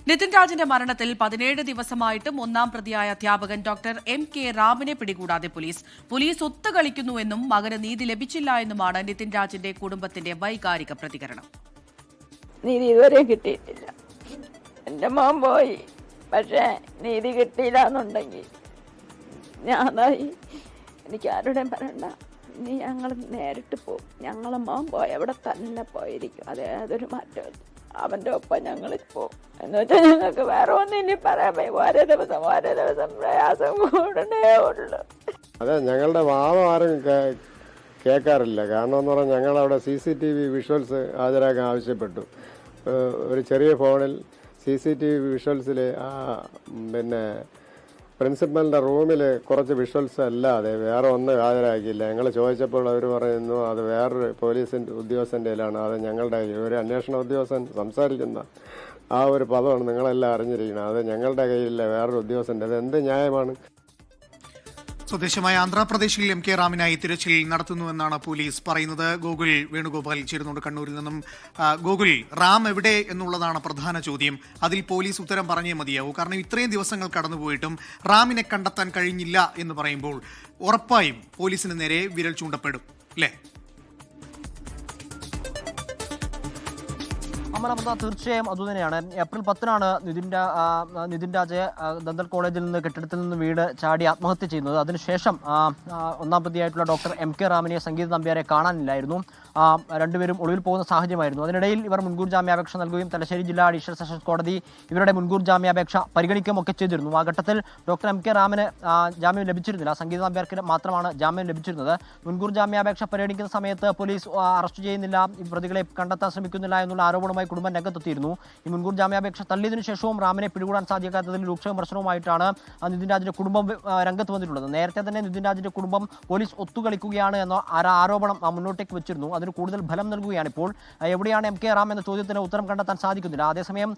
നിതിൻ രാജിന്റെ മരണത്തിൽ 17 ദിവസമായിട്ടും ഒന്നാം പ്രതിയായ അധ്യാപകൻ ഡോക്ടർ MK റാമിനെ പിടികൂടാതെ പോലീസ് ഒത്തുകളിക്കുന്നുവെന്നും മകന് നീതി ലഭിച്ചില്ല എന്നുമാണ് നിതിൻ രാജിന്റെ കുടുംബത്തിന്റെ വൈകാരിക പ്രതികരണം. നീതി ഇതുവരെ കിട്ടിയിട്ടില്ല. എൻ്റെ മോൻ പോയി, പക്ഷേ നീതി കിട്ടിയില്ല എന്നുണ്ടെങ്കിൽ ഞാനായി എനിക്ക് ആരുടെയും പറയണ്ട. ഇനി ഞങ്ങൾ നേരിട്ട് പോകും. ഞങ്ങളെ മോൻ പോയി അവിടെ തന്നെ പോയിരിക്കും. അതൊരു മാറ്റമില്ല. അവൻ്റെ ഒപ്പം ഞങ്ങൾ പോകും എന്ന് വെച്ചാൽ ഞങ്ങൾക്ക് വേറെ ഒന്നും ഇനി പറയാൻ ഓരോ ദിവസം പ്രയാസം കൂടണേ ഉള്ളു. അതെ, ഞങ്ങളുടെ വാദം ആരും കേൾക്കാറില്ല. കാരണം എന്ന് പറഞ്ഞാൽ ഞങ്ങളവിടെ CCTV വിഷ്വൽസ് ഹാജരാക്കാൻ ആവശ്യപ്പെട്ടു. ഒരു ചെറിയ ഫോണിൽ CCTV വിഷ്വൽസിൽ പിന്നെ പ്രിൻസിപ്പലിൻ്റെ റൂമിൽ കുറച്ച് വിഷ്വൽസ് അല്ലാതെ വേറെ ഒന്നും ഹാജരാക്കിയില്ല. ഞങ്ങൾ ചോദിച്ചപ്പോൾ അവർ പറയുന്നു അത് വേറൊരു പോലീസിൻ്റെ ഉദ്യോഗസ്ഥൻ്റെ കയ്യിലാണ്, അത് ഞങ്ങളുടെ ഒരു അന്വേഷണ ഉദ്യോഗസ്ഥൻ സംസാരിക്കുന്ന ആ ഒരു പദമാണ് നിങ്ങളെല്ലാം അറിഞ്ഞിരിക്കുന്നത്. അത് ഞങ്ങളുടെ കയ്യിലില്ല, വേറൊരു ഉദ്യോഗസ്ഥൻ്റെ. അത് എന്ത് ന്യായമാണ്? സ്വദേശമായ ആന്ധ്രാപ്രദേശിൽ MK റാമിനായി തിരച്ചിൽ നടത്തുന്നുവെന്നാണ് പോലീസ് പറയുന്നത്. ഗോകുൽ വേണുഗോപാൽ ചേരുന്നുണ്ട് കണ്ണൂരിൽ നിന്നും. ഗോകുൽ, റാം എവിടെ എന്നുള്ളതാണ് പ്രധാന ചോദ്യം. അതിൽ പോലീസ് ഉത്തരം പറഞ്ഞേ മതിയാവൂ. കാരണം ഇത്രയും ദിവസങ്ങൾ കടന്നുപോയിട്ടും റാമിനെ കണ്ടെത്താൻ കഴിഞ്ഞില്ല എന്ന് പറയുമ്പോൾ ഉറപ്പായും പോലീസിന് നേരെ വിരൽ ചൂണ്ടപ്പെടും, അല്ലേ? തീർച്ചയായും അതുതന്നെയാണ്. ഏപ്രിൽ 10-നാണ് നിതിൻ രാജ് ദന്തൽ കോളേജിൽ നിന്ന് കെട്ടിടത്തിൽ നിന്ന് വീട് ചാടി ആത്മഹത്യ ചെയ്യുന്നത്. അതിനുശേഷം ഒന്നാം പ്രതിയായിട്ടുള്ള ഡോക്ടർ MK റാമിനെ സംഗീത നമ്പ്യാരെ കാണാനില്ലായിരുന്നു. രണ്ടുപേരും ഒളിവിൽ പോകുന്ന സാഹചര്യമായിരുന്നു. അതിനിടയിൽ ഇവർ മുൻകൂർ ജാമ്യാപേക്ഷ നൽകുകയും തലശ്ശേരി ജില്ലാ അഡീഷണൽ സെഷൻസ് കോടതി ഇവരുടെ മുൻകൂർ ജാമ്യാപേക്ഷ പരിഗണിക്കുകയും ഒക്കെ ചെയ്തിരുന്നു. ആ ഘട്ടത്തിൽ ഡോക്ടർ MK റാമിന് ജാമ്യം ലഭിച്ചിരുന്നില്ല. സംഗീത നമ്പ്യാർക്ക് മാത്രമാണ് ജാമ്യം ലഭിച്ചിരുന്നത്. മുൻകൂർ ജാമ്യാപേക്ഷ പരിഗണിക്കുന്ന സമയത്ത് പോലീസ് അറസ്റ്റ് ചെയ്യുന്നില്ല, പ്രതികളെ കണ്ടെത്താൻ ശ്രമിക്കുന്നില്ല എന്നുള്ള ആരോപണവുമായി കുടുംബം രംഗത്തെത്തിയിരുന്നു. ഈ മുൻകൂർ ജാമ്യാപേക്ഷ തള്ളിയതിനു ശേഷവും റാമിനെ പിടികൂടാൻ സാധിക്കാത്തതിൽ രൂക്ഷ വിമർശനവുമായിട്ടാണ് നിതിൻ രാജിന്റെ കുടുംബം രംഗത്ത് വന്നിട്ടുള്ളത്. നേരത്തെ തന്നെ നിതിൻ രാജിന്റെ കുടുംബം പോലീസ് ഒത്തുകളിക്കുകയാണ് എന്ന ആരോപണം മുന്നോട്ടേക്ക് വെച്ചിരുന്നു. അതിന് കൂടുതൽ ഫലം നൽകുകയാണ് ഇപ്പോൾ. എവിടെയാണ് MK റാം എന്ന ചോദ്യത്തിന് ഉത്തരം കണ്ടെത്താൻ സാധിക്കുന്നില്ല. അതേസമയം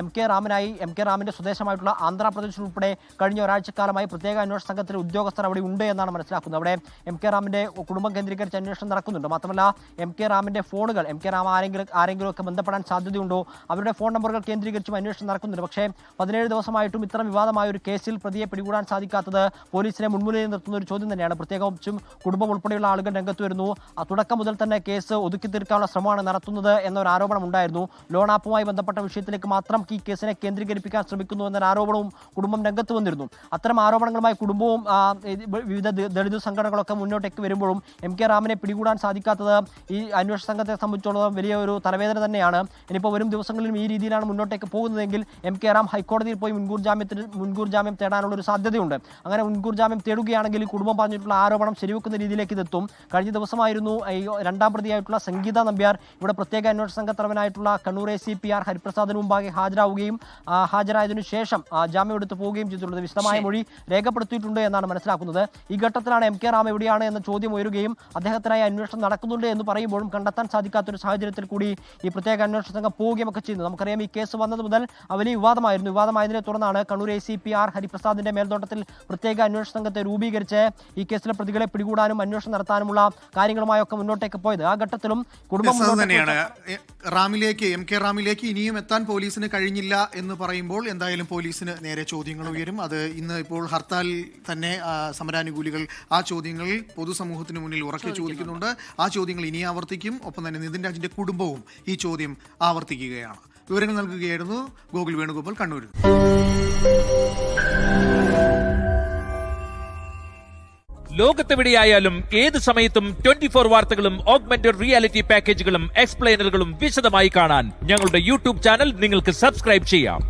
MK റാമിന്റെ സ്വദേശമായിട്ടുള്ള ആന്ധ്രാപ്രദേശിൽ ഉൾപ്പെടെ കഴിഞ്ഞ ഒരാഴ്ചക്കാലമായി പ്രത്യേക അന്വേഷണ സംഘത്തിലെ ഉദ്യോഗസ്ഥർ അവിടെ ഉണ്ട് എന്നാണ് മനസ്സിലാക്കുന്നത്. അവിടെ MK റാമിന്റെ കുടുംബം കേന്ദ്രീകരിച്ച് അന്വേഷണം നടക്കുന്നുണ്ട്. മാത്രമല്ല MK റാമിന്റെ ഫോണുകൾ, MK റാം ആരെങ്കിലും ഒക്കെ ബന്ധപ്പെടാൻ സാധ്യതയുണ്ടോ, അവരുടെ ഫോൺ നമ്പറുകൾ കേന്ദ്രീകരിച്ചും അന്വേഷണം നടക്കുന്നുണ്ട്. പക്ഷേ 17 ദിവസമായിട്ടും ഇത്തരം വിവാദമായ ഒരു കേസിൽ പ്രതിയെ പിടികൂടാൻ സാധിക്കാത്തത് പോലീസിനെ മുൻമുലയിൽ നിർത്തുന്ന ഒരു ചോദ്യം തന്നെയാണ്. പ്രത്യേകിച്ചും കുടുംബം ഉൾപ്പെടെയുള്ള ആളുകൾ രംഗത്ത് വരുന്നു. തുടക്കം മുതൽ തന്നെ കേസ് ഒതുക്കി തീർക്കാനുള്ള ശ്രമമാണ് നടത്തുന്നത് എന്നൊരു ആരോപണം ഉണ്ടായിരുന്നു. ലോൺ ആപ്പുമായി ബന്ധപ്പെട്ട വിഷയത്തിലേക്ക് മാത്രം ഈ കേസിനെ കേന്ദ്രീകരിപ്പിക്കാൻ ശ്രമിക്കുന്നു എന്നൊരു ആരോപണവും കുടുംബം രംഗത്ത് വന്നിരുന്നു. അത്തരം ആരോപണങ്ങളുമായി കുടുംബവും വിവിധ ദളിത് സംഘടനകളൊക്കെ മുന്നോട്ടേക്ക് വരുമ്പോഴും MK റാമിനെ പിടികൂടാൻ സാധിക്കാത്തത് ഈ അന്വേഷണ സംഘത്തെ സംബന്ധിച്ചിടത്തോളം വലിയ ഒരു തലവേദന തന്നെയാണ്. ഇനിയിപ്പോൾ വരും ദിവസങ്ങളിലും ഈ രീതിയിലാണ് മുന്നോട്ടേക്ക് പോകുന്നതെങ്കിൽ MK റാം ഹൈക്കോടതിയിൽ പോയി മുൻകൂർ ജാമ്യം തേടാനുള്ള ഒരു സാധ്യതയുണ്ട്. അങ്ങനെ മുൻകൂർ ജാമ്യം തേടുകയാണെങ്കിൽ കുടുംബം പറഞ്ഞിട്ടുള്ള ആരോപണം ശരിവെക്കുന്ന രീതിയിലേക്ക് ഇതെത്തും. കഴിഞ്ഞ ദിവസമായിരുന്നു ഈ രണ്ടാം പ്രതിയായിട്ടുള്ള സംഗീത നമ്പ്യാർ ഇവിടെ പ്രത്യേക അന്വേഷണ സംഘ തലവനായിട്ടുള്ള കണ്ണൂർ ACP R ഹരിപ്രസാദിന് മുമ്പാകെ ഹാജരായതിനു ശേഷം ജാമ്യം എടുത്ത് പോവുകയും ചെയ്തിട്ടുള്ളത്. വിശദമായ മൊഴി രേഖപ്പെടുത്തിയിട്ടുണ്ട് എന്നാണ് മനസ്സിലാക്കുന്നത്. ഈ ഘട്ടത്തിലാണ് MK റാം എവിടെയാണ് എന്ന ചോദ്യം ഉയരുകയും അദ്ദേഹത്തിനായി അന്വേഷണം നടക്കുന്നുണ്ട് എന്ന് പറയുമ്പോഴും കണ്ടെത്താൻ സാധിക്കാത്തൊരു സാഹചര്യത്തിൽ കൂടി ഈ പ്രത്യേക അന്വേഷണ സംഘം പോവുകയും ഒക്കെ ചെയ്യുന്നു. നമുക്കറിയാം ഈ കേസ് വന്നത് മുതൽ വലിയ വിവാദമായിരുന്നു. വിവാദമായതിനെ തുടർന്നാണ് കണ്ണൂർ ACP R ഹരിപ്രസാദിന്റെ മേൽനോട്ടത്തിൽ പ്രത്യേക അന്വേഷണ സംഘത്തെ രൂപീകരിച്ച് ഈ കേസിലെ പ്രതികളെ പിടികൂടാനും അന്വേഷണം നടത്താനുമുള്ള കാര്യങ്ങളുമായൊക്കെ മുന്നോട്ടേക്ക് പോയത്. ആ ഘട്ടത്തിലും കുടുംബം തന്നെയാണ് MK റാമിലേക്ക് ഇനിയും എത്താൻ പോലീസിന് കഴിഞ്ഞില്ല എന്ന് പറയുമ്പോൾ എന്തായാലും പോലീസിന് നേരെ ചോദ്യങ്ങൾ ഉയരും. അത് ഇന്ന് ഇപ്പോൾ ഹർത്താൽ തന്നെ സമരാനുകൂലികൾ ആ ചോദ്യങ്ങൾ പൊതുസമൂഹത്തിന് മുന്നിൽ ഉറക്കെ ചോദിക്കുന്നുണ്ട്. ആ ചോദ്യങ്ങൾ ഇനി ആവർത്തിക്കും. ഒപ്പം തന്നെ നിതിൻ രാജിന്റെ കുടുംബവും ഈ ചോദ്യം ആവർത്തിക്കുകയാണ്. വിവരങ്ങൾ നൽകുകയായിരുന്നു ഗോകുൽ വേണുഗോപാൽ കണ്ണൂരിൽ. ലോകത്തെവിടെയായാലും ഏത് സമയത്തും 24 വാർത്തകളും ഓഗ്മെന്റഡ് റിയാലിറ്റി പാക്കേജുകളും എക്സ്പ്ലെയിനറുകളും വിശദമായി കാണാൻ ഞങ്ങളുടെ YouTube ചാനൽ നിങ്ങൾക്ക് സബ്സ്ക്രൈബ് ചെയ്യാം.